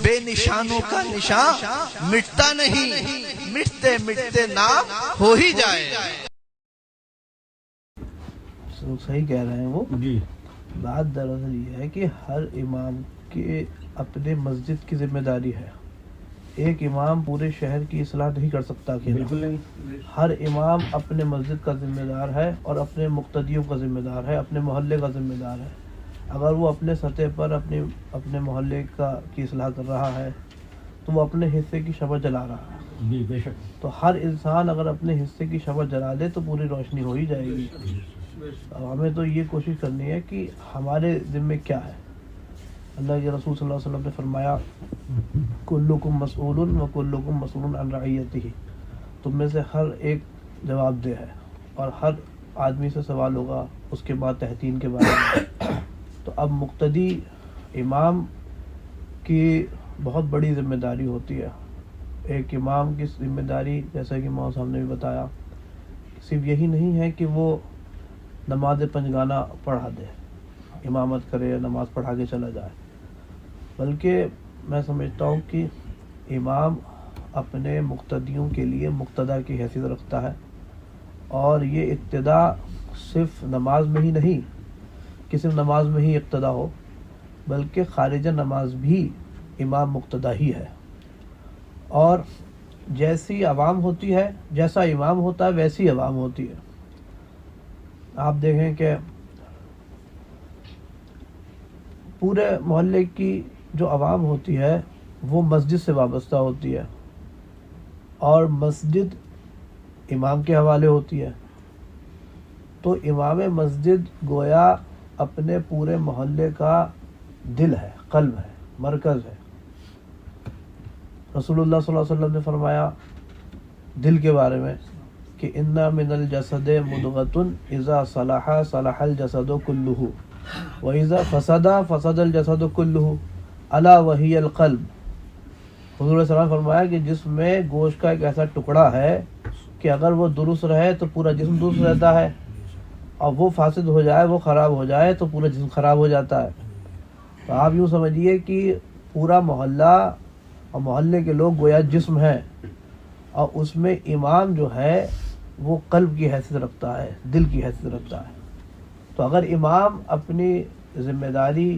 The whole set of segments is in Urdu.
بے نشانوں کا نشان مٹتا نہیں، مٹتے مٹتے نام ہو ہی جائے۔ صحیح کہہ رہے ہیں وہ جی۔ بات دراصل یہ ہے کہ ہر امام کے اپنے مسجد کی ذمہ داری ہے۔ ایک امام پورے شہر کی اصلاح نہیں کر سکتا اکیلا، بالکل نہیں۔ ہر امام اپنے مسجد کا ذمہ دار ہے اور اپنے مقتدیوں کا ذمہ دار ہے، اپنے محلے کا ذمہ دار ہے۔ اگر وہ اپنے سطح پر اپنے محلے کی اصلاح کر رہا ہے تو وہ اپنے حصے کی شمع جلا رہا ہے۔ جی بے شک۔ تو ہر انسان اگر اپنے حصے کی شمع جلا دے تو پوری روشنی ہو ہی جائے گی۔ ہمیں تو یہ کوشش کرنی ہے کہ ہمارے ذمے کیا ہے۔ اللہ کے رسول صلی اللہ علیہ وسلم نے فرمایا کلکم مسئول و کلکم مسئول عن رعیتہ، تم میں سے ہر ایک جواب دہ ہے اور ہر آدمی سے سوال ہوگا اس کے بعد تحتین کے بارے میں۔ تو اب مقتدی امام کی بہت بڑی ذمہ داری ہوتی ہے۔ ایک امام کی ذمہ داری جیسا کہ مولانا صاحب نے بھی بتایا صرف یہی نہیں ہے کہ وہ نماز پنجگانہ پڑھا دے، امامت کرے، نماز پڑھا کے چلا جائے، بلکہ میں سمجھتا ہوں کہ امام اپنے مقتدیوں کے لیے مقتدا کی حیثیت رکھتا ہے، اور یہ اقتدا صرف نماز میں ہی نہیں کہ صرف نماز میں ہی اقتدا ہو، بلکہ خارج نماز بھی امام مقتدا ہی ہے۔ اور جیسی عوام ہوتی ہے، جیسا امام ہوتا ہے ویسی عوام ہوتی ہے۔ آپ دیکھیں کہ پورے محلے کی جو عوام ہوتی ہے وہ مسجد سے وابستہ ہوتی ہے، اور مسجد امام کے حوالے ہوتی ہے۔ تو امام مسجد گویا اپنے پورے محلے کا دل ہے، قلب ہے، مرکز ہے۔ رسول اللہ صلی اللہ علیہ وسلم نے فرمایا دل کے بارے میں کہ ان من الجسد مضغۃ اذا صلح صلح الجسد كلہ واذا فسد فسد الجسد كلہ الا وہی القلب۔ حضور صلی اللہ علیہ وسلم نے فرمایا کہ جسم میں گوشت کا ایک ایسا ٹکڑا ہے کہ اگر وہ درست رہے تو پورا جسم درست رہتا ہے، اور وہ فاسد ہو جائے، وہ خراب ہو جائے تو پورا جسم خراب ہو جاتا ہے۔ تو آپ یوں سمجھیے کہ پورا محلہ اور محلے کے لوگ گویا جسم ہیں، اور اس میں امام جو ہے وہ قلب کی حیثیت رکھتا ہے، دل کی حیثیت رکھتا ہے۔ تو اگر امام اپنی ذمہ داری،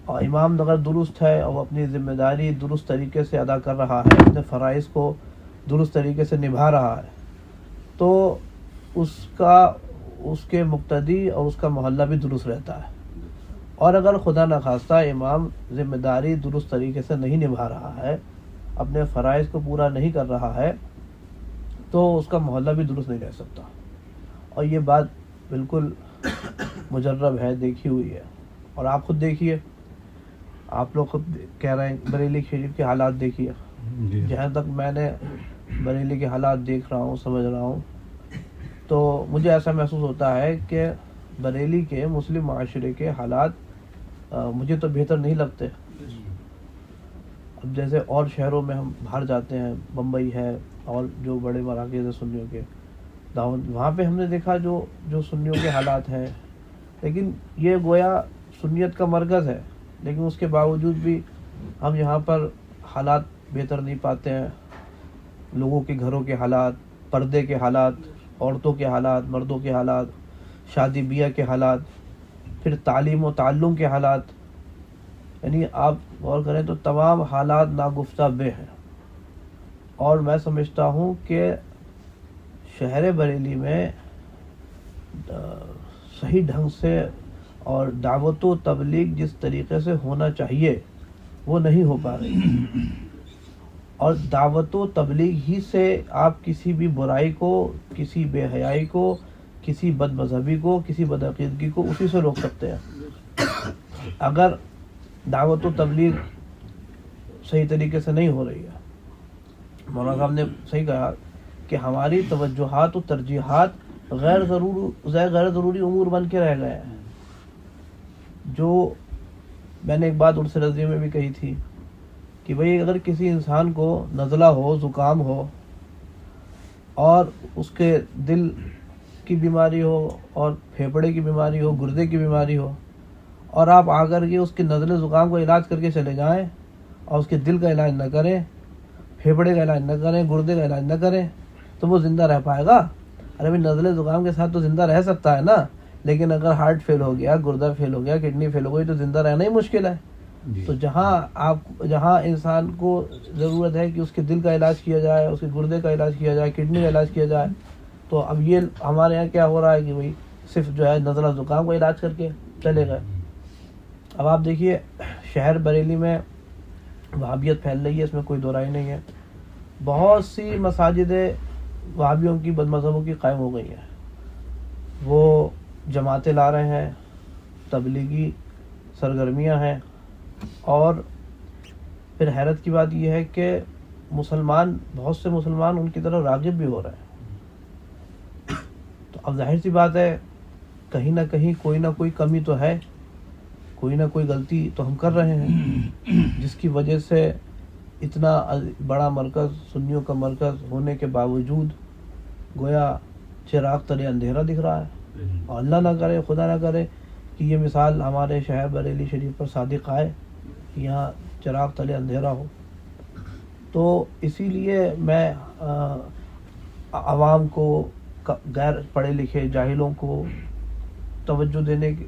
اور امام اگر درست ہے اور اپنی ذمہ داری درست طریقے سے ادا کر رہا ہے، اپنے فرائض کو درست طریقے سے نبھا رہا ہے، تو اس کے مقتدی اور اس کا محلہ بھی درست رہتا ہے۔ اور اگر خدا نخواستہ امام ذمہ داری درست طریقے سے نہیں نبھا رہا ہے، اپنے فرائض کو پورا نہیں کر رہا ہے، تو اس کا محلہ بھی درست نہیں رہ سکتا۔ اور یہ بات بالکل مجرب ہے، دیکھی ہوئی ہے۔ اور آپ خود دیکھیے، آپ لوگ خود کہہ رہے ہیں بریلی شریف کے حالات دیکھیے۔ جہاں تک میں نے بریلی کے حالات دیکھ رہا ہوں، سمجھ رہا ہوں، تو مجھے ایسا محسوس ہوتا ہے کہ بریلی کے مسلم معاشرے کے حالات مجھے تو بہتر نہیں لگتے۔ اب جیسے اور شہروں میں ہم باہر جاتے ہیں، بمبئی ہے اور جو بڑے مراکز ہیں سنیوں کے، وہاں پہ ہم نے دیکھا جو سنیوں کے حالات ہیں، لیکن یہ گویا سنیت کا مرکز ہے، لیکن اس کے باوجود بھی ہم یہاں پر حالات بہتر نہیں پاتے ہیں۔ لوگوں کے گھروں کے حالات، پردے کے حالات، عورتوں کے حالات، مردوں کے حالات، شادی بیاہ کے حالات، پھر تعلیم و تعلم کے حالات، یعنی آپ غور کریں تو تمام حالات ناگفتہ بے ہیں۔ اور میں سمجھتا ہوں کہ شہر بریلی میں صحیح ڈھنگ سے اور دعوت و تبلیغ جس طریقے سے ہونا چاہیے وہ نہیں ہو پا رہی، اور دعوت و تبلیغ ہی سے آپ کسی بھی برائی کو، کسی بے حیائی کو، کسی بد مذہبی کو، کسی بدعقیدگی کو اسی سے روک سکتے ہیں۔ اگر دعوت و تبلیغ صحیح طریقے سے نہیں ہو رہی ہے، مولانا صاحب نے صحیح کہا کہ ہماری توجہات و ترجیحات غیر ضروری امور بن کے رہ گئے ہیں۔ جو میں نے ایک بات ان سے نظریے میں بھی کہی تھی کہ بھئی اگر کسی انسان کو نزلہ ہو، زکام ہو، اور اس کے دل کی بیماری ہو اور پھیپھڑے کی بیماری ہو، گردے کی بیماری ہو، اور آپ آ کر کے اس کے نزلے زکام کو علاج کر کے چلے جائیں، اور اس کے دل کا علاج نہ کریں، پھیپھڑے کا علاج نہ کریں، گردے کا علاج نہ کریں، تو وہ زندہ رہ پائے گا؟ ارے بھائی نزلے زکام کے ساتھ تو زندہ رہ سکتا ہے نا، لیکن اگر ہارٹ فیل ہو گیا، گردہ فیل ہو گیا، کڈنی فیل ہو گئی تو زندہ رہنا ہی مشکل ہے۔ تو جہاں انسان کو ضرورت ہے کہ اس کے دل کا علاج کیا جائے، اس کے گردے کا علاج کیا جائے، کڈنی کا علاج کیا جائے، تو اب یہ ہمارے یہاں کیا ہو رہا ہے کہ بھائی صرف جو ہے نزلہ زکام کا علاج کر کے چلے گئے۔ اب آپ دیکھیے شہر بریلی میں وہابیت پھیل رہی ہے، اس میں کوئی دو رائے نہیں ہے۔ بہت سی مساجدیں وہابیوں کی، بد مذہبوں کی قائم ہو گئی ہیں، وہ جماعتیں لا رہے ہیں، تبلیغی سرگرمیاں ہیں، اور پھر حیرت کی بات یہ ہے کہ بہت سے مسلمان ان کی طرف راغب بھی ہو رہے ہیں۔ تو اب ظاہر سی بات ہے کہیں نہ کہیں کوئی نہ کوئی کمی تو ہے، کوئی نہ کوئی غلطی تو ہم کر رہے ہیں، جس کی وجہ سے اتنا بڑا مرکز، سنیوں کا مرکز ہونے کے باوجود گویا چراغ تلے اندھیرا دکھ رہا ہے۔ اور اللہ نہ کرے، خدا نہ کرے کہ یہ مثال ہمارے شہر بریلی شریف پر صادق آئے، یہاں چراغ تلے اندھیرا ہو۔ تو اسی لیے میں عوام کو، غیر پڑھے لکھے جاہلوں کو توجہ دینے کی،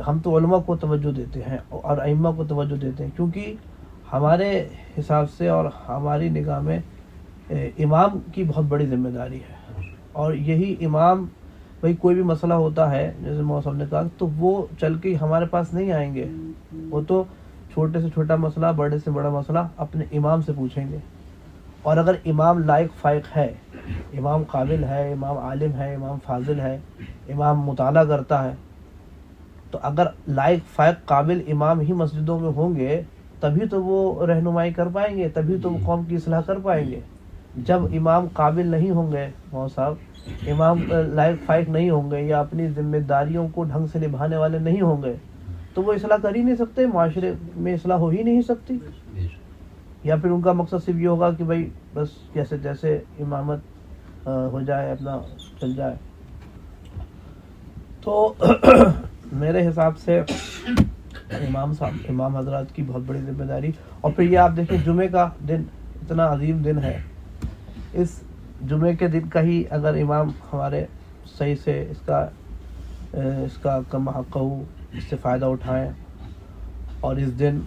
ہم تو علماء کو توجہ دیتے ہیں اور ائمہ کو توجہ دیتے ہیں، کیونکہ ہمارے حساب سے اور ہماری نگاہ میں امام کی بہت بڑی ذمہ داری ہے، اور یہی امام، بھائی کوئی بھی مسئلہ ہوتا ہے جیسے موسم نے کہا، تو وہ چل کے ہمارے پاس نہیں آئیں گے، وہ تو چھوٹے سے چھوٹا مسئلہ، بڑے سے بڑا مسئلہ اپنے امام سے پوچھیں گے۔ اور اگر امام لائق فائق ہے، امام قابل ہے، امام عالم ہے، امام فاضل ہے، امام مطالعہ کرتا ہے، تو اگر لائق فائق قابل امام ہی مسجدوں میں ہوں گے تبھی تو وہ رہنمائی کر پائیں گے، تبھی تو وہ قوم کی اصلاح کر پائیں گے۔ جب امام قابل نہیں ہوں گے، مولانا صاحب امام لائق فائق نہیں ہوں گے، یا اپنی ذمہ داریوں کو ڈھنگ سے نبھانے والے نہیں ہوں گے، تو وہ اصلاح کر ہی نہیں سکتے، معاشرے میں اصلاح ہو ہی نہیں سکتی۔ یا پھر ان کا مقصد صرف یہ ہوگا کہ بھائی بس جیسے جیسے امامت ہو جائے، اپنا چل جائے۔ تو میرے حساب سے امام حضرات کی بہت بڑی ذمہ داری۔ اور پھر یہ آپ دیکھیں جمعے کا دن اتنا عظیم دن ہے، اس جمعے کے دن کا ہی اگر امام ہمارے صحیح سے اس کا کم حق اس سے فائدہ اٹھائیں، اور اس دن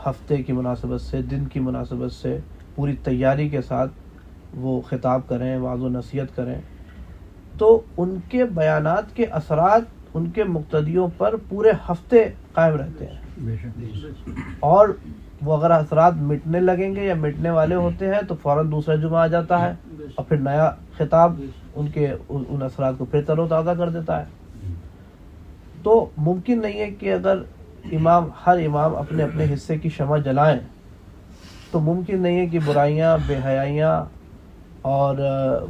ہفتے کی مناسبت سے، دن کی مناسبت سے پوری تیاری کے ساتھ وہ خطاب کریں، وعظ و نصیحت کریں، تو ان کے بیانات کے اثرات ان کے مقتدیوں پر پورے ہفتے قائم رہتے ہیں، اور وہ اگر اثرات مٹنے لگیں گے یا مٹنے والے ہوتے ہیں تو فوراً دوسرا جمعہ آ جاتا ہے اور پھر نیا خطاب ان اثرات کو پھر تر و تازہ کر دیتا ہے۔ تو ممکن نہیں ہے کہ اگر ہر امام اپنے اپنے حصے کی شمع جلائیں تو ممکن نہیں ہے کہ برائیاں، بے حیائیاں اور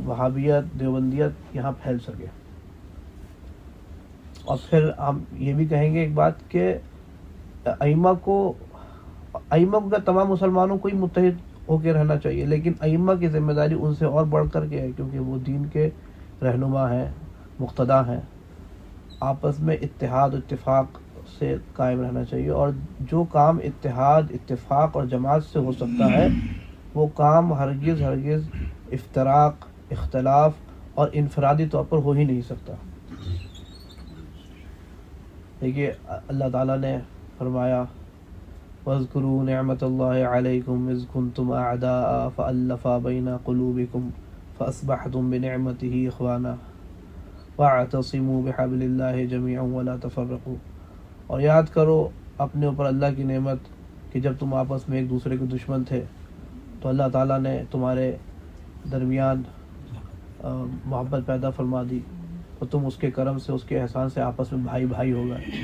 وہابیت، دیوبندیت یہاں پھیل سکے۔ اور پھر ہم یہ بھی کہیں گے ایک بات کہ ائمہ کو کیا تمام مسلمانوں کو ہی متحد ہو کے رہنا چاہیے، لیکن ائمہ کی ذمہ داری ان سے اور بڑھ کر کے ہے، کیونکہ وہ دین کے رہنما ہیں، مقتدا ہیں۔ آپس میں اتحاد و اتفاق سے قائم رہنا چاہیے، اور جو کام اتحاد، اتفاق اور جماعت سے ہو سکتا ہے وہ کام ہرگز افتراق، اختلاف اور انفرادی طور پر ہو ہی نہیں سکتا۔ دیکھیے اللہ تعالیٰ نے فرمایا وَاذْكُرُوا نِعْمَةَ اللَّهِ عَلَيْكُمْ إِذْ كُنْتُمْ أَعْدَاءً فَأَلَّفَ بَيْنَ قُلُوبِكُمْ فَأَصْبَحْتُمْ بِنِعْمَتِهِ إِخْوَانًا وَاعْتَصِمُوا بِحَبْلِ اللَّهِ جَمِيعًا وَلَا تَفَرَّقُوا۔ اور یاد کرو اپنے اوپر اللہ کی نعمت کہ جب تم آپس میں ایک دوسرے کے دشمن تھے تو اللہ تعالیٰ نے تمہارے درمیان محبت پیدا فرما دی، اور تم اس کے کرم سے، اس کے احسان سے آپس میں بھائی بھائی ہو گئے۔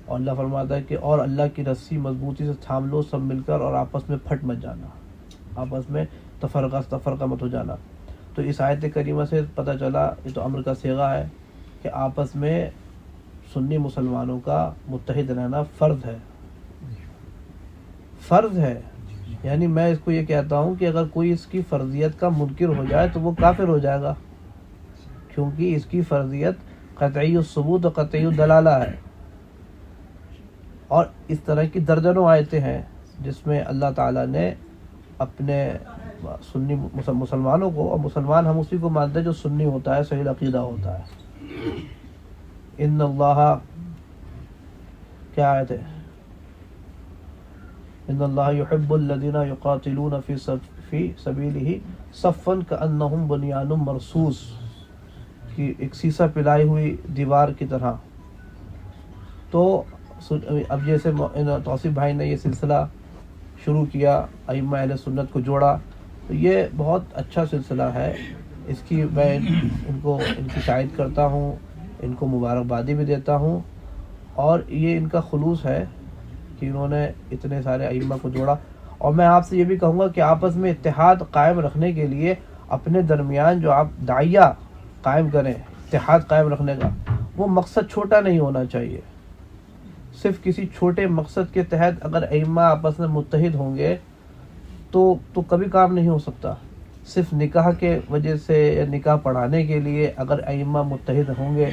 اور اللہ فرماتا ہے کہ اور اللہ کی رسی مضبوطی سے تھام لو سب مل کر، اور آپس میں پھٹ مت جانا، آپس میں تفرقہ مت ہو جانا۔ تو اس آیت کریمہ سے پتہ چلا، یہ تو امر کا صیغہ ہے کہ آپس میں سنی مسلمانوں کا متحد رہنا فرض ہے۔ یعنی میں اس کو یہ کہتا ہوں کہ اگر کوئی اس کی فرضیت کا منکر ہو جائے تو وہ کافر ہو جائے گا، کیونکہ اس کی فرضیت قطعی الثبوت و قطعی الدلالہ ہے۔ اور اس طرح کی درجنوں آیتیں ہیں جس میں اللہ تعالیٰ نے اپنے سنی مسلمانوں کو، اور مسلمان ہم اسی کو مانتے ہیں جو سنی ہوتا ہے، صحیح عقیدہ ہوتا ہے. ان اللہ، کیا آیت ہے؟ ان اللہ یحب الذین یقاتلون فی سبیلہ صفا کانہم بنیان مرصوص، کی ایک سیسا پلائی ہوئی دیوار کی طرح. تو اب جیسے توصیف بھائی نے یہ سلسلہ شروع کیا، ائمہ اہل سنت کو جوڑا، تو یہ بہت اچھا سلسلہ ہے. اس کی میں ان کی شاہد کرتا ہوں، ان کو مبارکبادی بھی دیتا ہوں، اور یہ ان کا خلوص ہے کہ انہوں نے اتنے سارے ائمہ کو جوڑا. اور میں آپ سے یہ بھی کہوں گا کہ آپس میں اتحاد قائم رکھنے کے لیے اپنے درمیان جو آپ داعیہ قائم کریں، اتحاد قائم رکھنے کا، وہ مقصد چھوٹا نہیں ہونا چاہیے. صرف کسی چھوٹے مقصد کے تحت اگر ائمہ آپس میں متحد ہوں گے تو کبھی کام نہیں ہو سکتا. صرف نکاح کے وجہ سے یا نکاح پڑھانے کے لیے اگر ائمہ متحد ہوں گے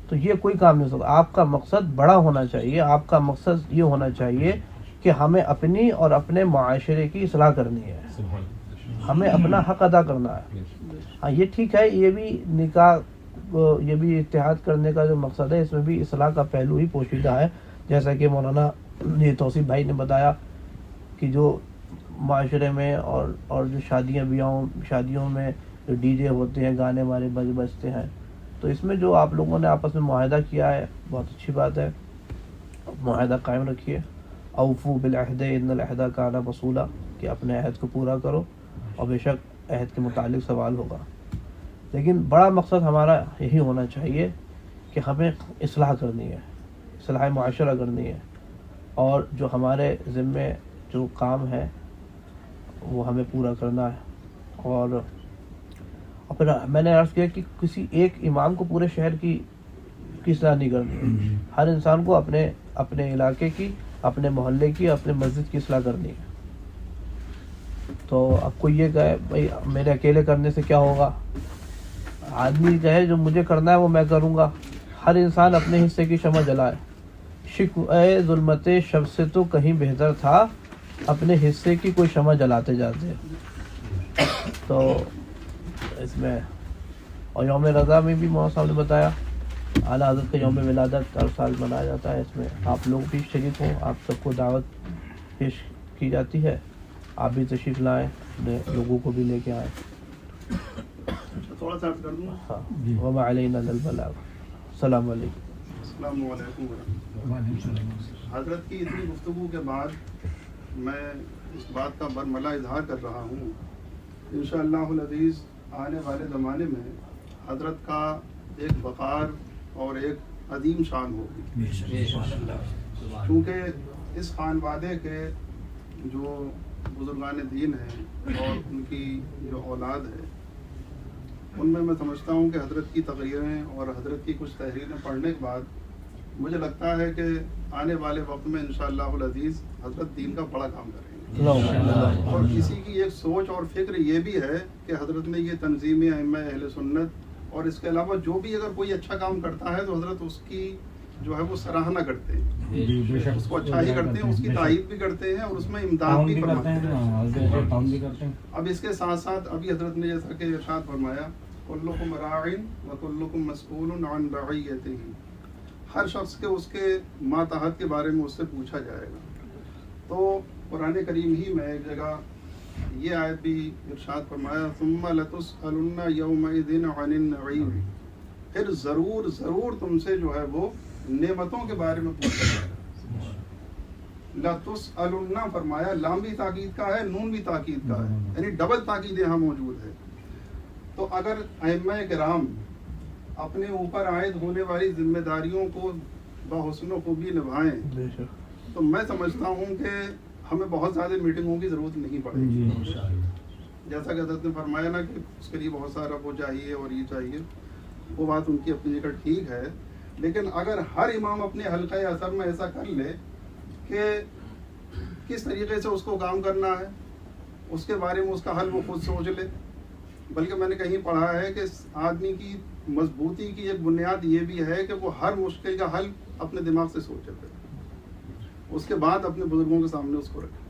تو یہ کوئی کام نہیں ہو سکتا. آپ کا مقصد بڑا ہونا چاہیے. آپ کا مقصد یہ ہونا چاہیے کہ ہمیں اپنی اور اپنے معاشرے کی اصلاح کرنی ہے، ہمیں اپنا حق ادا کرنا ہے. ہاں یہ ٹھیک ہے، یہ بھی نکاح، یہ بھی اتحاد کرنے کا جو مقصد ہے، اس میں بھی اصلاح کا پہلو ہی پوشیدہ ہے. جیسا کہ مولانا یہ توصیف بھائی نے بتایا کہ جو معاشرے میں اور جو شادیوں میں جو ڈی جے ہوتے ہیں، گانے والے بجتے ہیں، تو اس میں جو آپ لوگوں نے آپس میں معاہدہ کیا ہے بہت اچھی بات ہے. معاہدہ قائم رکھیے. اوفو بالعہد ان العہد کان مسئولا، کہ اپنے عہد کو پورا کرو، اور بے شک عہد کے متعلق سوال ہوگا. لیکن بڑا مقصد ہمارا یہی ہونا چاہیے کہ ہمیں اصلاح کرنی ہے، اصلاح معاشرہ کرنی ہے، اور جو ہمارے ذمے جو کام ہے وہ ہمیں پورا کرنا ہے. اور پھر میں نے عرض کیا کہ کسی ایک امام کو پورے شہر کی اصلاح نہیں کرنی ہے. ہر انسان کو اپنے علاقے کی، اپنے محلے کی، اپنے مسجد کی اصلاح کرنی ہے. تو اب کوئی یہ کہے بھائی میرے اکیلے کرنے سے کیا ہوگا، آدمی کہے جو مجھے کرنا ہے وہ میں کروں گا. ہر انسان اپنے حصے کی شمع جلائے. شکوہ ظلمت شب سے تو کہیں بہتر تھا، اپنے حصے کی کوئی شمع جلاتے جاتے. تو اس میں اور یوم رضا میں بھی مولانا صاحب نے بتایا اعلیٰ حضرت کا یوم ولادت ہر سال منایا جاتا ہے. اس میں آپ لوگ بھی شریک ہوں، آپ سب کو دعوت پیش کی جاتی ہے. آپ بھی تشریف لائیں، اپنے لوگوں کو بھی لے کے آئیں. تھوڑا سا عرض کر دوں. ہاں، وما علینا الا البلاغ. السلام علیکم. السلام علیکم ورحمۃ اللہ. حضرت کی اتنی گفتگو کے بعد میں اس بات کا برملا اظہار کر رہا ہوں، انشاءاللہ العزیز آنے والے زمانے میں حضرت کا ایک وقار اور ایک عظیم شان ہوگی. کیونکہ اس خانوادے کے جو بزرگان دین ہیں اور ان کی جو اولاد ہے، ان میں سمجھتا ہوں کہ حضرت کی تقریریں اور حضرت کی کچھ تحریریں پڑھنے کے بعد مجھے لگتا ہے کہ آنے والے وقت میں انشاءاللہ العزیز حضرت دین کا بڑا کام کریں گے. اور کسی کی ایک سوچ اور فکر یہ بھی ہے کہ حضرت نے یہ تنظیم ائمہ اہل سنت اور اس کے علاوہ جو بھی اگر کوئی اچھا کام کرتا ہے تو حضرت اس کی جو ہے وہ سراہنا کرتے ہیں، اس کو اچھا ہی کرتے ہیں، اس کی تعریف بھی کرتے ہیں اور اس میں امداد بھی فرماتے ہیں. اب اس کے ساتھ ساتھ ابھی حضرت نے جیسا کہ ارشاد فرمایا کلکم راع و کلکم مسئول عن رعیتہ، ہر شخص کے اس کے ماتحت کے بارے میں اس سے پوچھا جائے گا. تو قرآن کریم ہی میں ایک جگہ یہ آیت بھی ارشاد فرمایا ثم لتسألن یومئذ عن النعیم، پھر ضرور تم سے جو ہے وہ نعمتوں کے بارے میں پوچھا جائے گا. لتسألن فرمایا، لام بھی تاکید کا ہے، نون بھی تاکید کا ہے، یعنی ڈبل تاکید یہاں موجود ہے. تو اگر ائمہ کرام اپنے اوپر عائد ہونے والی ذمہ داریوں کو بحسن و خوبی نبھائیں تو میں سمجھتا ہوں کہ ہمیں بہت زیادہ میٹنگوں کی ضرورت نہیں پڑے گی. جیسا کہ حضرت نے فرمایا نا کہ اس کے لیے بہت سارا وہ چاہیے اور یہ چاہیے، وہ بات ان کی اپنی جگہ ٹھیک ہے. لیکن اگر ہر امام اپنے حلقہ اثر میں ایسا کر لے کہ کس طریقے سے اس کو کام کرنا ہے، اس کے بارے میں اس کا حل وہ خود سوچ لے. بلکہ میں نے کہیں پڑھا ہے کہ آدمی کی مضبوطی کی ایک بنیاد یہ بھی ہے کہ وہ ہر مشکل کا حل اپنے دماغ سے سوچے. اس کے بعد اپنے بزرگوں کے سامنے اس کو رکھیں.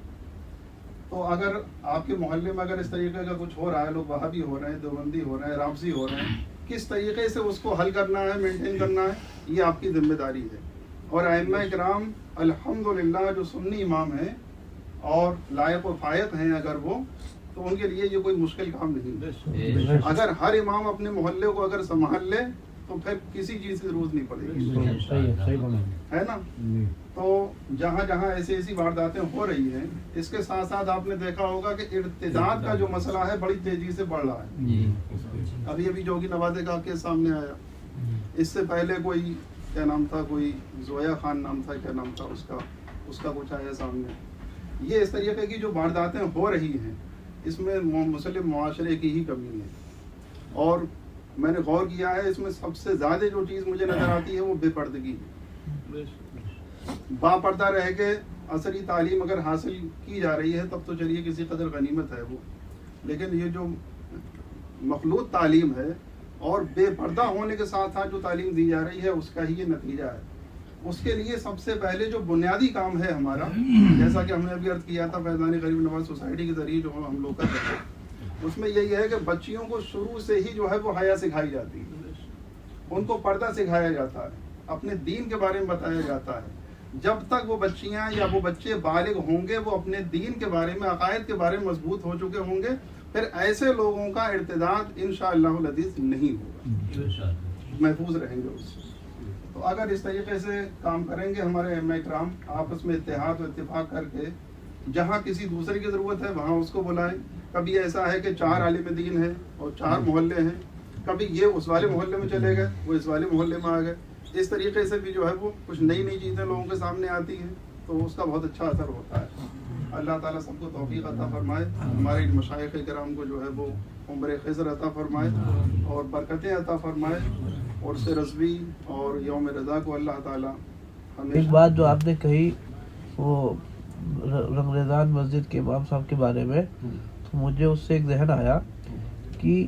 تو اگر آپ کے محلے میں اگر اس طریقے کا کچھ ہو رہا ہے، لوگ وہابی ہو رہے ہیں، دیوبندی ہو رہے ہیں، رافضی ہو رہے ہیں، کس طریقے سے اس کو حل کرنا ہے، مینٹین کرنا ہے، یہ آپ کی ذمہ داری ہے. اور ائمہ کرام الحمدللہ جو سنی امام ہیں اور لائق و فائق ہیں اگر وہ، تو ان کے لیے یہ کوئی مشکل کام نہیں. اگر ہر امام اپنے محلے کو اگر سنبھال لے تو پھر کسی چیز کی ضرورت نہیں پڑے گی، ہے نا. تو جہاں جہاں ایسی وارداتیں ہو رہی ہیں، اس کے ساتھ ساتھ آپ نے دیکھا ہوگا کہ ارتداد کا جو مسئلہ ہے بڑی تیزی سے بڑھ رہا ہے. ابھی جوگی نوازے کا کیس سامنے آیا، اس سے پہلے کوئی کیا نام تھا، کوئی زویا خان نام تھا، کیا نام تھا اس کا کچھ آیا سامنے. یہ اس طریقے کی جو وارداتیں ہو رہی ہیں، اس میں مسلم معاشرے کی ہی کمی ہے. اور میں نے غور کیا ہے، اس میں سب سے زیادہ جو چیز مجھے نظر آتی ہے وہ بے پردگی ہے. با پردہ رہ کے عصری تعلیم اگر حاصل کی جا رہی ہے تب تو چلیے کسی قدر غنیمت ہے وہ، لیکن یہ جو مخلوط تعلیم ہے اور بے پردہ ہونے کے ساتھ ساتھ جو تعلیم دی جا رہی ہے، اس کا ہی یہ نتیجہ ہے. اس کے لیے سب سے پہلے جو بنیادی کام ہے ہمارا، جیسا کہ ہم نے ابھی عرض کیا تھا فیضان غریب نواز سوسائٹی کے ذریعے جو ہم لوگ کر رہے ہیں، اس میں یہی ہے کہ بچیوں کو شروع سے ہی جو ہے وہ حیا سکھائی جاتی ہے، ان کو پردہ سکھایا جاتا ہے، اپنے دین کے بارے میں بتایا جاتا ہے. جب تک وہ بچیاں یا وہ بچے بالغ ہوں گے، وہ اپنے دین کے بارے میں، عقائد کے بارے میں مضبوط ہو چکے ہوں گے، پھر ایسے لوگوں کا ارتداد انشاءاللہ العزیز نہیں ہوگا، محفوظ رہیں گے اس سے. تو اگر اس طریقے سے کام کریں گے ہمارے ائمہ کرام، آپس میں اتحاد و اتفاق کر کے، جہاں کسی دوسرے کی ضرورت ہے وہاں اس کو بلائیں. کبھی ایسا ہے کہ 4 عالم دین ہیں اور 4 محلے ہیں، کبھی یہ اس والے محلے میں چلے گئے، وہ اس والے محلے میں آ گئے. اس طریقے سے بھی جو ہے وہ کچھ نئی چیزیں لوگوں کے سامنے آتی ہیں، تو اس کا بہت اچھا اثر ہوتا ہے. اللہ تعالیٰ سب کو توفیق عطا فرمائے، ہمارے مشائخ کرام کو جو ہے وہ عمر خضر عطا فرمائے اور برکتیں عطا فرمائے، اور سے رضوی اور یوم رضا کو اللہ تعالیٰ ہمیشہ. ایک بات جو آپ نے کہی وہ رنگریزان مسجد کے امام صاحب کے بارے میں، تو مجھے اس سے ایک ذہن آیا کہ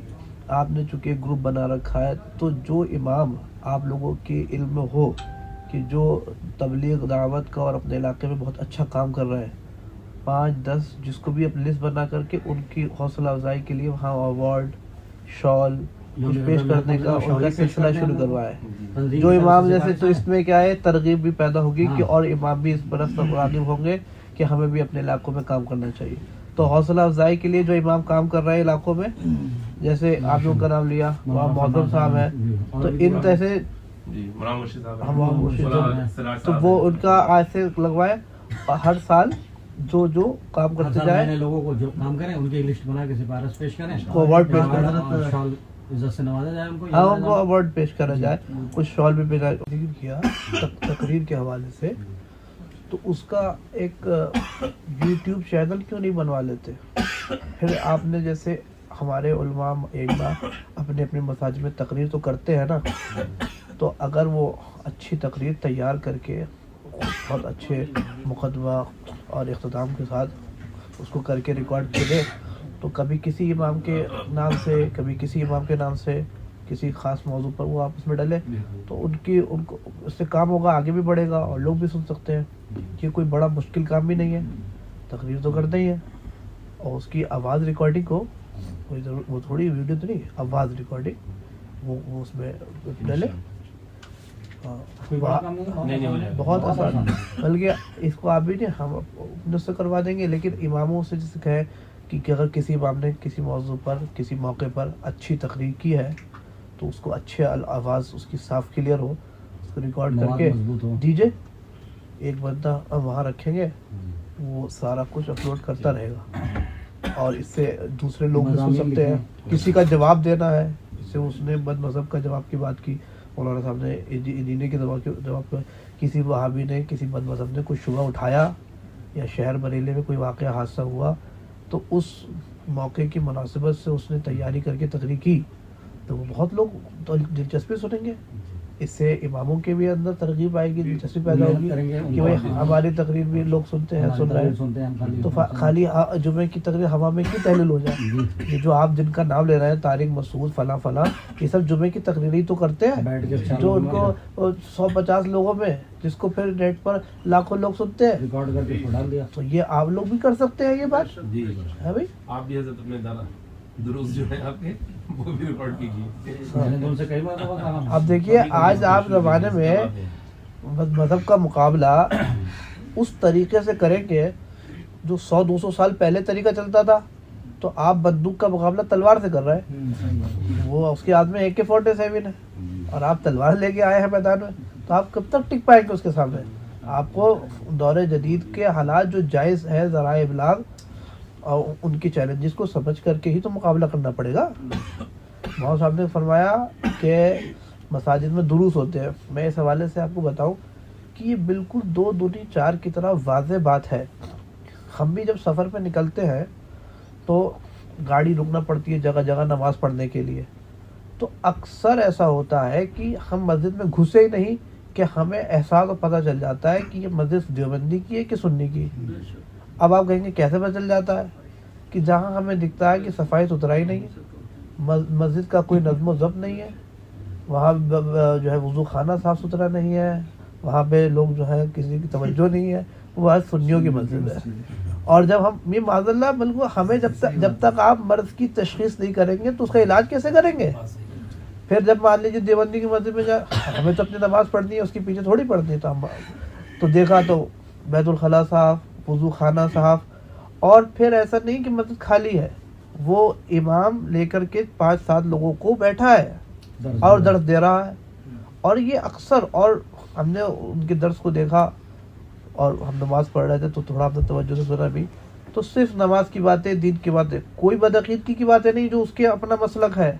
آپ نے چونکہ گروپ بنا رکھا ہے، تو جو امام آپ لوگوں کے علم میں ہو کہ جو تبلیغ دعوت کا اور اپنے علاقے میں بہت اچھا کام کر رہے ہیں، 5-10 جس کو بھی اپنی لسٹ بنا کر کے ان کی حوصلہ افزائی کے لیے وہاں ایوارڈ، شال کچھ پیش کرنے کا ان کا سلسلہ شروع کروائے. جو امام جیسے، تو اس میں کیا ہے، ترغیب بھی پیدا ہوگی کہ اور امام بھی اس پر راغب ہوں گے کہ ہمیں بھی اپنے علاقوں میں کام کرنا چاہیے. تو حوصلہ افزائی کے لیے جو امام کام کر رہے ہیں علاقوں میں، جیسے آپ لوگوں کا نام لیا، وہاں محترم صاحب ہیں، تو ان جیسے تو وہ ان کا ایسے لگوائے ہر سال جو کام کرتے جائیں، لوگوں کو جو کام کریں ان کی لسٹ بنا کے سفارش پیش کریں، ایوارڈ پیش کریں، عزت سے نوازا جائے ان کو. ہاں ان کو ایوارڈ پیش کرا جائے، کچھ شال بھی کیا تقریر کے حوالے سے. تو اس کا ایک یوٹیوب چینل کیوں نہیں بنوا لیتے؟ پھر آپ نے جیسے ہمارے علماء اپنے اپنے مساجد میں تقریر تو کرتے ہیں نا، تو اگر وہ اچھی تقریر تیار کر کے بہت اچھے مقدمہ اور اختتام کے ساتھ اس کو کر کے ریکارڈ کرے، تو کبھی کسی امام کے نام سے، کبھی کسی امام کے نام سے کسی خاص موضوع پر وہ آپس میں ڈلے، تو ان کو اس سے کام ہوگا، آگے بھی بڑھے گا اور لوگ بھی سن سکتے ہیں. یہ کوئی بڑا مشکل کام بھی نہیں ہے، تقریر تو کرتے ہی ہے، اور اس کی آواز ریکارڈنگ کو وہ تھوڑی ویڈیو تو نہیں، آواز ریکارڈنگ وہ اس میں ڈلے. بہت آسان، بلکہ اس کو آپ بھی نہیں، ہم اپنے سے کروا دیں گے، لیکن اماموں سے جسے کہیں کہ اگر کسی امام نے کسی موضوع پر کسی موقع پر اچھی تقریر کی ہے تو اس کو اچھے آواز اس کی صاف کلیئر ہو، اس کو ریکارڈ کر کے دیجیے، ایک بندہ وہاں رکھیں گے، وہ سارا کچھ اپلوڈ کرتا رہے گا، اور اس سے دوسرے لوگ بھی سن سکتے ہیں. کسی کا جواب دینا ہے، جسے اس نے بد مذہب کا جواب کی بات کی، مولانا صاحب نے ادینے کے جواب پہ کسی وہابی نے، کسی بد مذہب نے کوئی شبہ اٹھایا، یا شہر بریلے میں کوئی واقعہ حادثہ ہوا، تو اس موقع کی مناسبت سے اس نے تیاری کر کے تقریر کی، تو وہ بہت لوگ دلچسپی سنیں گے. اس سے اماموں کے بھی اندر ترغیب آئے گی, دلچسپی پیدا ہوگی کہ بھائی ہماری تقریر بھی لوگ سنتے ہیں, سن رہے ہیں, تو خالی جمعے کی تقریر ہوا میں کی تحلیل ہو جائے. یہ جو آپ جن کا نام لے رہے ہیں طارق مسعود فلاں فلاں, یہ سب جمعے کی تقریر ہی تو کرتے ہیں جو ان کو 150 لوگوں میں, جس کو پھر نیٹ پر لاکھوں لوگ سنتے ہیں. ریکارڈ کر کے ڈال دیا. تو یہ آپ لوگ بھی کر سکتے ہیں یہ بات ہے بھائی. آپ بھی حضرت اپنے درست جو ہے آپ کے وہ بھی ریکارڈ کیجیے. میں نے ان سے کئی بار کہا. اب دیکھیے آج آپ زمانے میں مذہب کا مقابلہ اس طریقے سے کریں گے جو 100-200 سال پہلے طریقہ چلتا تھا, تو آپ بندوق کا مقابلہ تلوار سے کر رہے ہیں. وہ اس کے ہاتھ میں AK-47 ہے اور آپ تلوار لے کے آئے ہیں میدان میں, تو آپ کب تک ٹک پائیں گے اس کے سامنے؟ آپ کو دور جدید کے حالات جو جائز ہے ذرائع ابلاغ اور ان کی چیلنجز کو سمجھ کر کے ہی تو مقابلہ کرنا پڑے گا. مولانا صاحب نے فرمایا کہ مساجد میں دروس ہوتے ہیں. میں اس حوالے سے آپ کو بتاؤں کہ یہ بالکل 2 دونی 4 کی طرح واضح بات ہے. ہم بھی جب سفر پہ نکلتے ہیں تو گاڑی رکنا پڑتی ہے جگہ جگہ نماز پڑھنے کے لیے, تو اکثر ایسا ہوتا ہے کہ ہم مسجد میں گھسے ہی نہیں کہ ہمیں احساس اور پتہ چل جاتا ہے کہ یہ مسجد دیوبندی کی ہے کہ سنی کی. اب آپ کہیں گے کیسے پتہ چل جاتا ہے؟ کہ جہاں ہمیں دکھتا ہے کہ صفائی ستھرائی نہیں ہے, مسجد کا کوئی نظم و ضبط نہیں ہے, وہاں جو ہے وضو خانہ صاف ستھرا نہیں ہے, وہاں پہ لوگ جو ہے کسی کی توجہ نہیں ہے, وہ آج سنیوں کی مسجد ہے. اور جب ہم یہ معاذ اللہ بالکل ہمیں جب تک آپ مرض کی تشخیص نہیں کریں گے تو اس کا علاج کیسے کریں گے؟ پھر جب مان لیجیے دیوبندی کی مسجد میں ہمیں تو اپنی نماز پڑھنی ہے, اس کے پیچھے تھوڑی پڑھنی ہے, تو دیکھا تو بیت الخلاء صاحب, وضو خانہ صاحب, اور پھر ایسا نہیں کہ مسجد خالی ہے, وہ امام لے کر کے 5-7 لوگوں کو بیٹھا ہے اور درس دے رہا ہے. اور یہ اکثر, اور ہم نے ان کے درس کو دیکھا اور ہم نماز پڑھ رہے تھے تو تھوڑا اپنے توجہ سے سنا بھی, تو صرف نماز کی باتیں, دین کی باتیں, کوئی بدعقیدگی کی باتیں نہیں جو اس کے اپنا مسلک ہے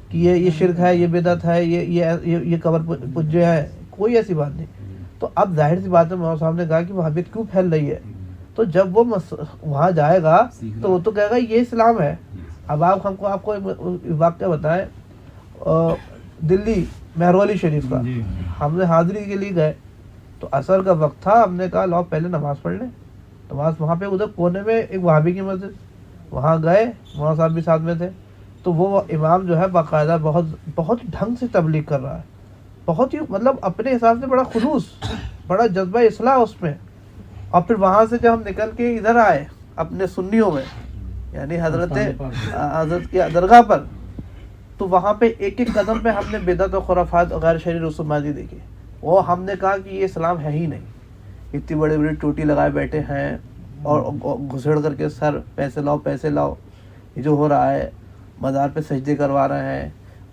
کہ یہ شرک ہے, یہ بدعت ہے, یہ قبر پجے ہے, کوئی ایسی بات نہیں. تو اب ظاہر سی بات ہے, مولانا صاحب نے کہا کہ وہابیت کیوں پھیل رہی ہے, تو جب وہ وہاں جائے گا تو وہ تو کہے گا یہ اسلام ہے. اب آپ کو واقعہ بتائیں, دلی مہرولی شریف کا, ہم نے حاضری کے لیے گئے تو عصر کا وقت تھا, ہم نے کہا لاؤ پہلے نماز پڑھ لیں. نماز وہاں پہ ادھر کونے میں ایک وہابی کی مسجد, وہاں گئے, مولانا صاحب بھی ساتھ میں تھے, تو وہ امام جو ہے باقاعدہ بہت ڈھنگ سے تبلیغ کر رہا ہے, بہت ہی مطلب اپنے حساب سے بڑا خلوص, بڑا جذبہ اصلاح اس میں. اور پھر وہاں سے جب ہم نکل کے ادھر آئے اپنے سنیوں میں, یعنی حضرت کی درگاہ پر, تو وہاں پہ ایک ایک قدم پہ ہم نے بدعت و خرافات اور غیر شرعی رسوماتی دیکھی. وہ ہم نے کہا کہ یہ اسلام ہے ہی نہیں, اتنی بڑی بڑی ٹوٹی لگائے بیٹھے ہیں اور گھسڑ کر کے سر پیسے لاؤ پیسے لاؤ, یہ جو ہو رہا ہے, مزار پہ سجدے کروا رہے ہیں,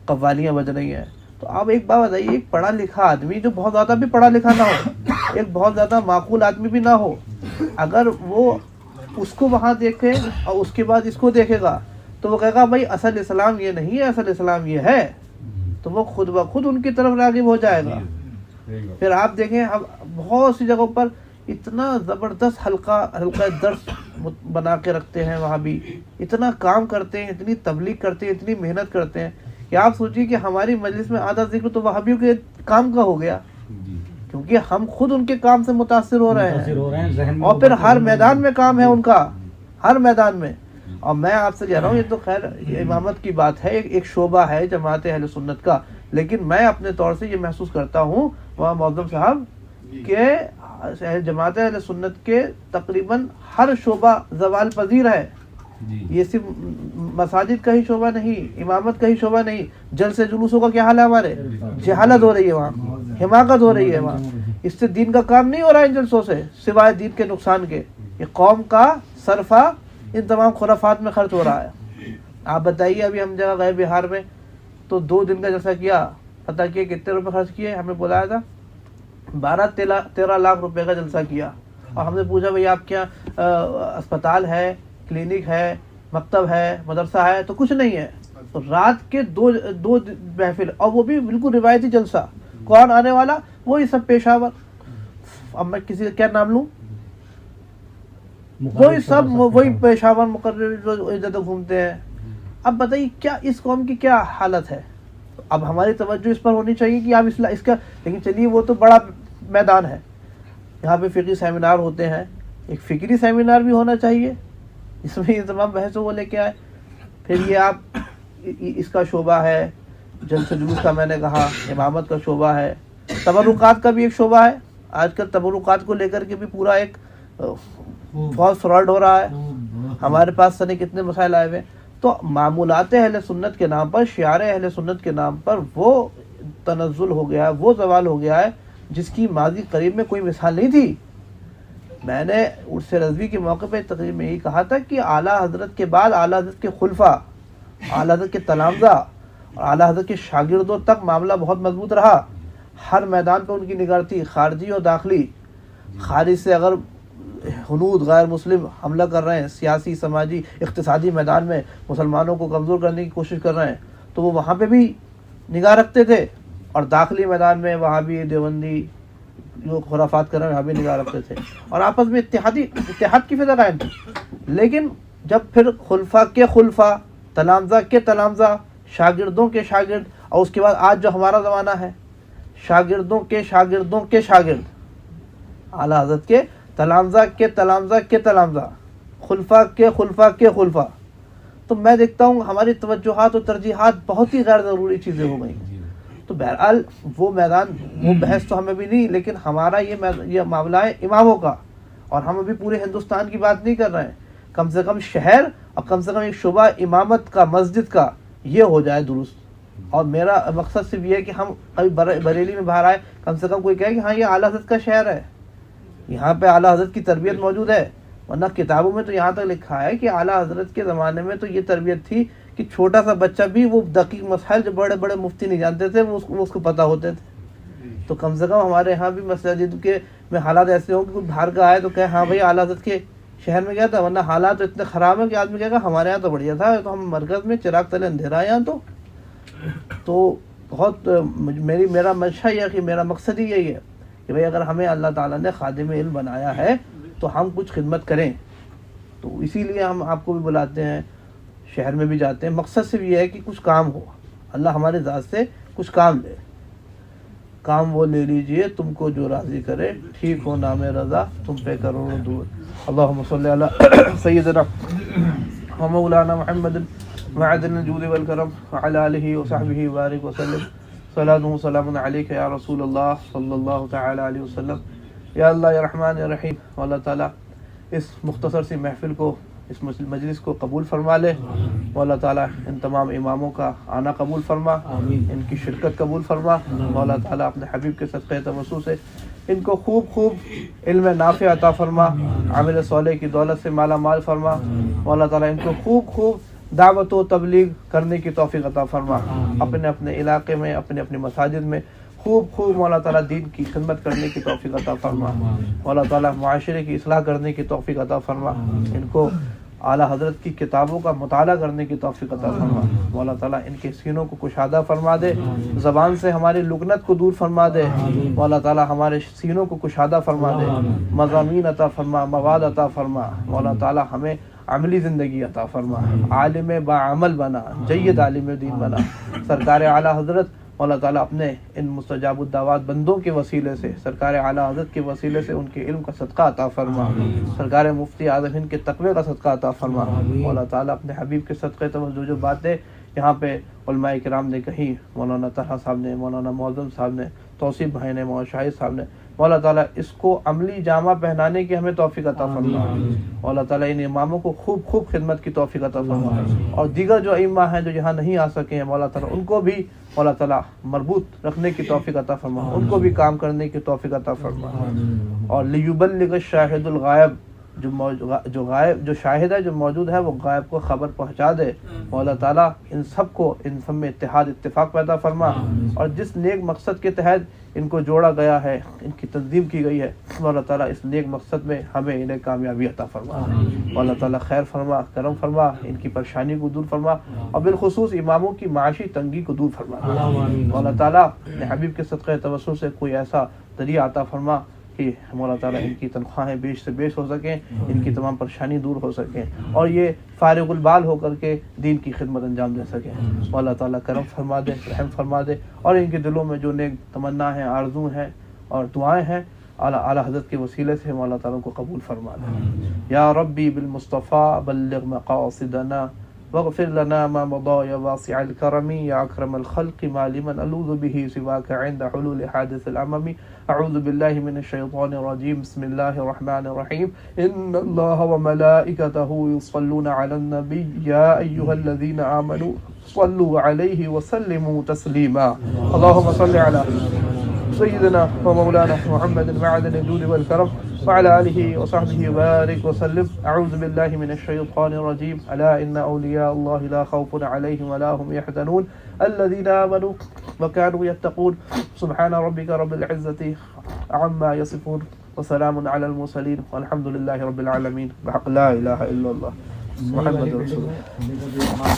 قوالیاں بج رہی ہیں. تو آپ ایک بات بتائیے, ایک پڑھا لکھا آدمی جو بہت زیادہ بھی پڑھا لکھا نہ ہو, ایک بہت زیادہ معقول آدمی بھی نہ ہو, اگر وہ اس کو وہاں دیکھے اور اس کے بعد اس کو دیکھے گا تو وہ کہے گا بھائی اصل اسلام یہ نہیں ہے, اصل اسلام یہ ہے, تو وہ خود بخود ان کی طرف راغب ہو جائے گا. پھر آپ دیکھیں اب بہت سی جگہوں پر اتنا زبردست حلقہ درس بنا کے رکھتے ہیں, وہاں بھی اتنا کام کرتے ہیں, اتنی تبلیغ کرتے ہیں, اتنی محنت کرتے ہیں کہ آپ سوچیے کہ ہماری مجلس میں آدھا ذکر تو وہابیوں کے کام کا ہو گیا, کیونکہ ہم خود ان کے کام سے متاثر ہو رہے ہیں, اور پھر ہر میدان میں کام ہے ان کا, ہر میدان میں. اور میں آپ سے کہہ رہا ہوں, یہ تو خیر امامت کی بات ہے, ایک شعبہ ہے جماعت اہل سنت کا, لیکن میں اپنے طور سے یہ محسوس کرتا ہوں وہاں معظم صاحب کہ جماعت اہل سنت کے تقریباً ہر شعبہ زوال پذیر ہے. یہ صرف مساجد کا ہی شعبہ نہیں, امامت کا ہی شعبہ نہیں, جلسے جلوسوں کا کیا حال ہے, ہمارے جہالت ہو رہی ہے وہاں, حماقت ہو رہی ہے وہاں, اس سے دین کا کام نہیں ہو رہا ہے ان جلسوں سے, سوائے دین کے نقصان کے. یہ قوم کا صرفہ ان تمام خرافات میں خرچ ہو رہا ہے. آپ بتائیے, ابھی ہم جگہ گئے بہار میں تو 2 دن کا جلسہ کیا, پتہ کیا کتنے روپے خرچ کیے, ہمیں بلایا تھا 12-13 لاکھ روپے کا جلسہ کیا. اور ہم نے پوچھا بھائی آپ کیا اسپتال ہے, کلینک ہے, مکتب ہے, مدرسہ ہے, تو کچھ نہیں ہے. تو رات کے 2 محفل, اور وہ بھی بالکل روایتی جلسہ. کون آنے والا, وہی سب پیشاور. اب میں کسی کا کیا نام لوں, وہی سب وہی پیشاور مقرر جو ادھر گھومتے ہیں. اب بتائیے کیا اس قوم کی کیا حالت ہے, اب ہماری توجہ اس پر ہونی چاہیے کہ آپ اس کا، لیکن چلیے وہ تو بڑا میدان ہے، یہاں پہ فقہی سیمینار ہوتے ہیں، ایک فکری سیمینار بھی ہونا چاہیے اس میں یہ تمام بحثوں کو لے کے آئے. پھر یہ آپ اس کا شعبہ ہے، جلسہ جلوس کا میں نے کہا، امامت کا شعبہ ہے، تبرکات کا بھی ایک شعبہ ہے. آج کل تبرکات کو لے کر کے بھی پورا ایک فالس فراڈ ہو رہا ہے. ہمارے پاس سنے کتنے مسائل آئے ہوئے. تو معمولات اہل سنت کے نام پر، شعار اہل سنت کے نام پر وہ تنزل ہو گیا ہے، وہ زوال ہو گیا ہے جس کی ماضی قریب میں کوئی مثال نہیں تھی. میں نے عرس رضوی کے موقع پہ تقریر میں یہی کہا تھا کہ اعلیٰ حضرت کے بعد اعلیٰ حضرت کے خلفاء، اعلیٰ حضرت کے تلامذہ اور اعلیٰ حضرت کے شاگردوں تک معاملہ بہت مضبوط رہا. ہر میدان پہ ان کی نگاہ تھی، خارجی اور داخلی. خارج سے اگر ہنود غیر مسلم حملہ کر رہے ہیں، سیاسی، سماجی، اقتصادی میدان میں مسلمانوں کو کمزور کرنے کی کوشش کر رہے ہیں، تو وہ وہاں پہ بھی نگاہ رکھتے تھے، اور داخلی میدان میں وہاں بھی دیوبندی جو خرافات کر رہے ہیں وہاں بھی نگاہ رکھتے تھے، اور آپس میں اتحاد کی فضا قائم تھی. لیکن جب پھر خلفاء کے خلفاء، تلامذہ کے تلامذہ، شاگردوں کے شاگرد، اور اس کے بعد آج جو ہمارا زمانہ ہے، شاگردوں کے شاگردوں کے شاگرد، اعلیٰ حضرت کے تلامذہ کے تلامذہ کے تلامذہ، خلفاء کے خلفاء کے خلفاء، تو میں دیکھتا ہوں ہماری توجہات اور ترجیحات بہت ہی غیر ضروری چیزیں ہو گئیں. تو بہرحال وہ میدان، وہ بحث تو ہمیں بھی نہیں، لیکن ہمارا یہ معاملہ ہے اماموں کا، اور ہم ابھی پورے ہندوستان کی بات نہیں کر رہے ہیں. کم سے کم شہر اور کم سے کم ایک شعبہ امامت کا، مسجد کا، یہ ہو جائے درست. اور میرا مقصد صرف یہ ہے کہ ہم کبھی بریلی میں باہر آئے، کم سے کم کوئی کہے کہ ہاں یہ اعلیٰ حضرت کا شہر ہے، یہاں پہ اعلیٰ حضرت کی تربیت موجود ہے. ورنہ کتابوں میں تو یہاں تک لکھا ہے کہ اعلیٰ حضرت کے زمانے میں تو یہ تربیت تھی کہ چھوٹا سا بچہ بھی وہ دقیق مسائل جو بڑے بڑے مفتی نہیں جانتے تھے وہ اس کو پتہ ہوتے تھے. تو کم سے کم ہمارے یہاں بھی مساجد کے میں حالات ایسے ہوں کہ کوئی باہر کا آئے تو کہے ہاں بھائی اعلیٰ حضرت کے شہر میں گیا تھا. ورنہ حالات تو اتنے خراب ہیں کہ آدمی کہے گا ہمارے یہاں تو بڑھیا تھا، تو ہم مرکز میں چراغ تلے اندھیرا ہے یہاں. تو بہت میرا منشا یہ ہے کہ میرا مقصد ہی یہی ہے کہ بھئی اگر ہمیں اللہ تعالیٰ نے خادم علم بنایا ہے تو ہم کچھ خدمت کریں. تو اسی لیے ہم آپ کو بھی بلاتے ہیں، شہر میں بھی جاتے ہیں. مقصد صرف یہ ہے کہ کچھ کام ہو، اللہ ہمارے ذات سے کچھ کام لے. کام وہ لے لیجئے تم کو جو راضی کرے، ٹھیک ہو نام رضا تم پہ کروڑوں دور. اللہم صلی علی سیدنا و مولانا محمد معدن الجود والکرم وعلی آلہ وصحبہ وبارک وسلم. صلاۃ و سلام علیک یا رسول اللہ صلی اللہ تعالی علیہ وسلم. یا اللہ یا رحمان یا رحیم، اللہ تعالیٰ اس مختصر سی محفل کو، اس مجلس کو قبول فرما لے. مولا تعالیٰ ان تمام اماموں کا آنا قبول فرما، ان کی شرکت قبول فرما. مولا تعالیٰ اپنے حبیب کے صدقہ توسل سے ان کو خوب خوب علم نافع عطا فرما، عامل صالح کی دولت سے مالا مال فرما. مولا تعالیٰ ان کو خوب خوب دعوت و تبلیغ کرنے کی توفیق عطا فرما. اپنے اپنے علاقے میں، اپنے اپنے مساجد میں خوب مولا تعالیٰ دین کی خدمت کرنے کی توفیق عطا فرما. مولا تعالیٰ معاشرے کی اصلاح کرنے کی توفیق عطا فرما. ان کو اعلیٰ حضرت کی کتابوں کا مطالعہ کرنے کی توفیق عطا فرما. مولا تعالیٰ ان کے سینوں کو کشادہ فرما دے، زبان سے ہماری لکنت کو دور فرما دے. مولا تعالیٰ ہمارے سینوں کو کشادہ فرما دے، مضامین عطا فرما، مواد عطا فرما. مولا تعالیٰ ہمیں عملی زندگی عطا فرما، عالم باعمل بنا، جید عالم دین بنا. سرکار اعلیٰ حضرت مولا تعالیٰ اپنے ان مستجاب الدعوات بندوں کے وسیلے سے، سرکار اعلیٰ حضرت کے وسیلے سے ان کے علم کا صدقہ عطا فرما. سرکار مفتی اعظم ہند کے تقوی کا صدقہ عطا فرما. مولا تعالیٰ اپنے حبیب کے صدقے تو جو باتیں یہاں پہ علماء کرام نے کہیں، مولانا طلحہ صاحب نے، مولانا معظم صاحب نے، توصیف بھائی نے، مولانا شاہد صاحب نے، مولا تعالیٰ اس کو عملی جامہ پہنانے کی ہمیں توفیق عطا فرما. مولا تعالیٰ ان اماموں کو خوب خدمت کی توفیق عطا فرما. اور دیگر جو ائمہ ہیں جو یہاں نہیں آ سکے ہیں، مولا تعالیٰ ان کو بھی مولا تعالیٰ مربوط رکھنے کی توفیق عطا فرما، ان کو بھی کام کرنے کی توفیق عطا فرما. اور لیبلغ الشاہد الغائب، جو شاہد ہے، جو موجود ہے، وہ غائب کو خبر پہنچا دے. مولا تعالیٰ ان سب میں اتفاق پیدا فرما. اور جس نیک مقصد کے تحت ان کو جوڑا گیا ہے، ان کی تنظیم کی گئی ہے، مولا تعالیٰ اس نیک مقصد میں ہمیں انہیں کامیابی عطا فرما. مولا تعالیٰ خیر فرما، کرم فرما، ان کی پریشانی کو دور فرما، اور بالخصوص اماموں کی معاشی تنگی کو دور فرما. مولا تعالیٰ اپنے حبیب کے صدقہ توسل سے کوئی ایسا ذریعہ عطا فرما کہ مولا تعالیٰ ان کی تنخواہیں بیش سے بیش ہو سکیں، ان کی تمام پریشانی دور ہو سکیں، اور یہ فارغ البال ہو کر کے دین کی خدمت انجام دے سکیں۔ مولا تعالیٰ کرم فرما دے، رحم فرما دے، اور ان کے دلوں میں جو نیک تمنا ہے، آرزو ہیں اور دعائیں ہیں، اعلیٰ حضرت کے وسیلے سے مولا تعالیٰ کو قبول فرما دے۔ یا ربی بالمصطفیٰ بلغ مقاصدنا واغفر لنا ما مضى يا واسع الكرم يا أكرم الخلق ما لمن ألوذ به سواك عند حلول حادث الأمم أعوذ بالله من الشيطان الرجيم بسم الله الرحمن الرحيم إن الله وملائكته يصلون على النبي يا أيها الذين آمنوا صلوا عليه وسلموا تسليما اللهم صل على سيدنا ومولانا محمد معدن الجود والكرم وعلى آله وصحبه وبارك وسلم أعوذ بالله من الشيطان الرجيم ألا إن أولياء الله لا خوف عليهم ولا هم يحزنون الذين آمنوا وكانوا يتقون سبحان ربك رب العزة عما يصفون وسلام على المرسلين والحمد لله رب العالمين بحق لا إله إلا الله محمد رسول الله